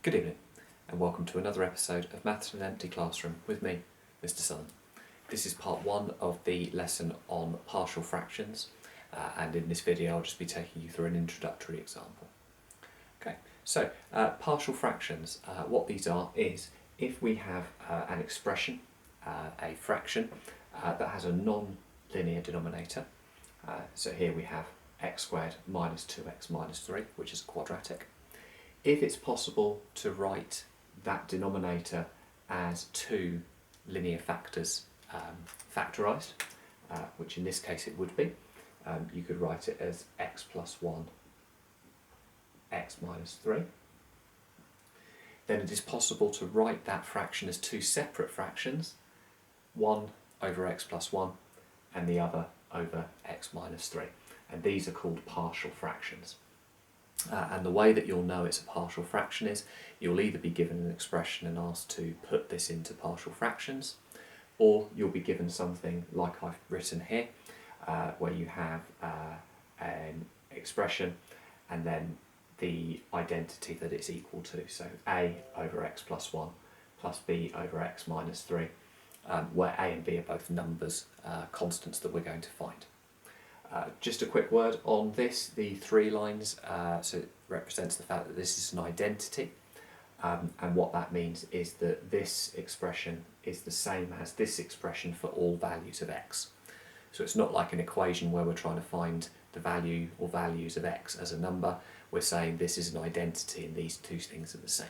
Good evening and welcome to another episode of Maths in an Empty Classroom with me, Mr. Southern. This is part one of the lesson on partial fractions and in this video I'll just be taking you through an introductory example. Okay, so partial fractions, what these are is if we have an expression, a fraction that has a non-linear denominator, so here we have x squared minus 2x minus 3, which is quadratic. If it's possible to write that denominator as two linear factors factorised, which in this case it would be, you could write it as x plus 1, x minus 3. Then it is possible to write that fraction as two separate fractions, one over x plus 1 and the other over x minus 3. And these are called partial fractions. And the way that you'll know it's a partial fraction is you'll either be given an expression and asked to put this into partial fractions, or you'll be given something like I've written here, where you have an expression and then the identity that it's equal to. So a over x plus 1 plus b over x minus 3, where a and b are both numbers, constants that we're going to find. Just a quick word on this, the three lines, so it represents the fact that this is an identity, and what that means is that this expression is the same as this expression for all values of x. So it's not like an equation where we're trying to find the value or values of x as a number. We're saying this is an identity and these two things are the same.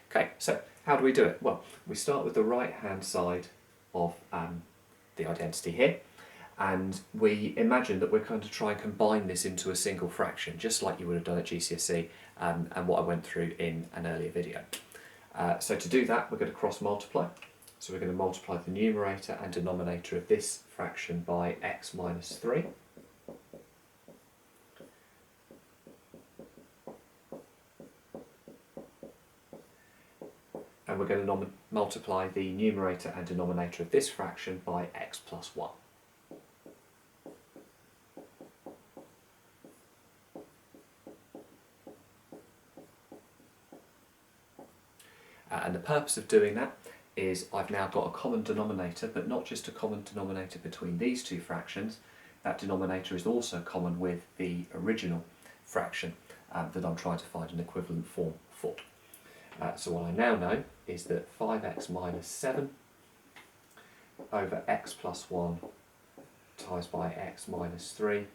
Okay, so how do we do it? Well, we start with the right hand side of the identity here. And we imagine that we're going to try and combine this into a single fraction, just like you would have done at GCSE and what I went through in an earlier video. So to do that, we're going to cross multiply. So we're going to multiply the numerator and denominator of this fraction by x minus 3. And we're going to multiply the numerator and denominator of this fraction by x plus 1. And the purpose of doing that is I've now got a common denominator, but not just a common denominator between these two fractions. That denominator is also common with the original fraction that I'm trying to find an equivalent form for. So what I now know is that 5x minus 7 over x plus 1 times by x minus 3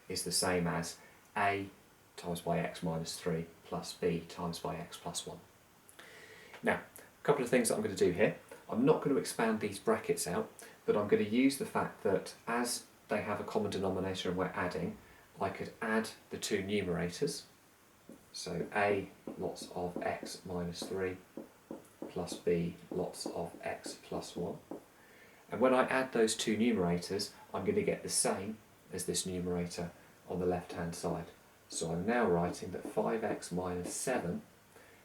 is the same as a times by x minus 3 plus b times by x plus 1. Now, a couple of things that I'm going to do here. I'm not going to expand these brackets out, but I'm going to use the fact that as they have a common denominator and we're adding, I could add the two numerators. So a lots of x minus 3 plus b lots of x plus 1. And when I add those two numerators, I'm going to get the same as this numerator on the left hand side. So I'm now writing that 5x minus 7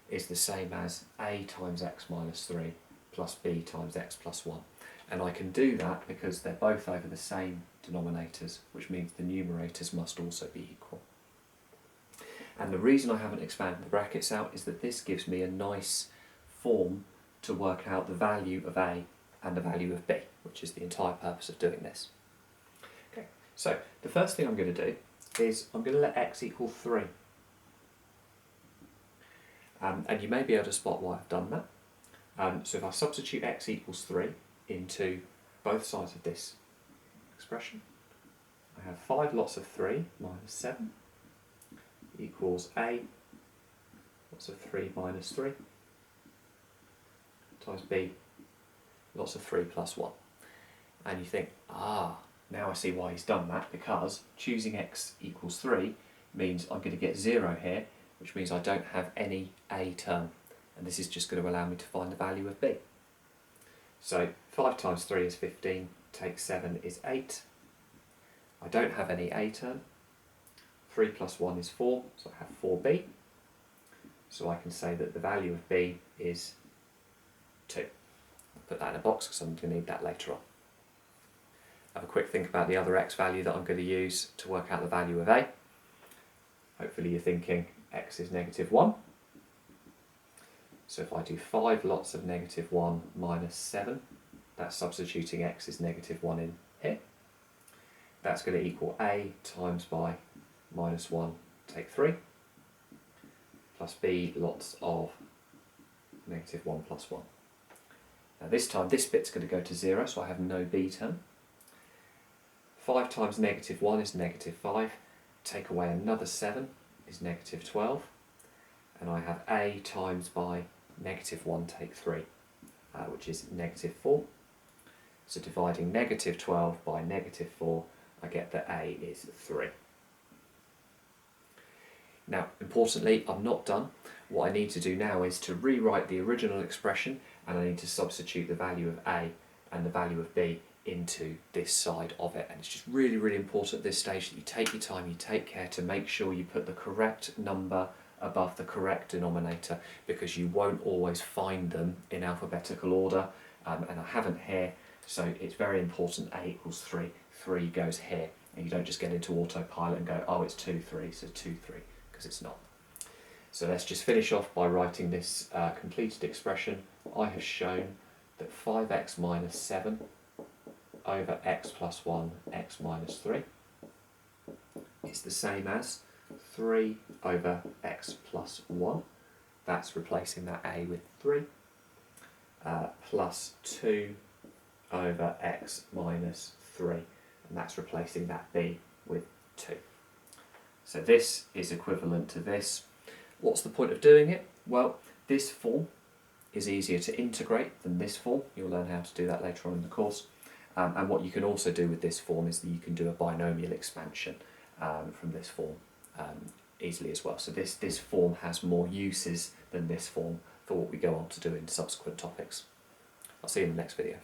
is the same as a times x minus 3 plus b times x plus 1. And I can do that because they're both over the same denominators, which means the numerators must also be equal. And the reason I haven't expanded the brackets out is that this gives me a nice form to work out the value of a and the value of b, which is the entire purpose of doing this. Okay, so the first thing I'm going to do is I'm going to let x equal 3. And you may be able to spot why I've done that. So if I substitute x equals 3 into both sides of this expression, I have 5 lots of 3 minus 7 equals a lots of 3 minus 3 times b lots of 3 plus 1. And you think, now I see why he's done that, because choosing x equals 3 means I'm going to get 0 here, which means I don't have any a term, and this is just going to allow me to find the value of b. So 5 times 3 is 15, take 7 is 8. I don't have any a term. 3 plus 1 is 4, so I have 4b. So I can say that the value of b is 2. I'll put that in a box because I'm going to need that later on. Have a quick think about the other x value that I'm going to use to work out the value of a. Hopefully you're thinking x is negative 1. So if I do 5 lots of negative 1 minus 7, that's substituting x is negative 1 in here. That's going to equal a times by minus 1, take 3, plus b lots of negative 1 plus 1. Now this time this bit's going to go to 0, so I have no b term. 5 times negative 1 is negative 5. Take away another 7 is negative 12. And I have a times by negative 1 take 3, which is negative 4. So dividing negative 12 by negative 4, I get that a is 3. Now, importantly, I'm not done. What I need to do now is to rewrite the original expression, and I need to substitute the value of a and the value of b into this side of it. And it's just really, really important at this stage that you take your time, you take care to make sure you put the correct number above the correct denominator, because you won't always find them in alphabetical order, and I haven't here, so it's very important a equals 3, 3 goes here, and you don't just get into autopilot and go, oh, it's 2, 3, so 2, 3, because it's not. So let's just finish off by writing this completed expression. I have shown that 5x minus 7 over x plus 1, x minus 3 is the same as 3 over x plus 1, that's replacing that a with 3, plus 2 over x minus 3, and that's replacing that b with 2. So this is equivalent to this. What's the point of doing it? Well, this form is easier to integrate than this form. You'll learn how to do that later on in the course. And what you can also do with this form is that you can do a binomial expansion from this form easily as well. So this form has more uses than this form for what we go on to do in subsequent topics. I'll see you in the next video.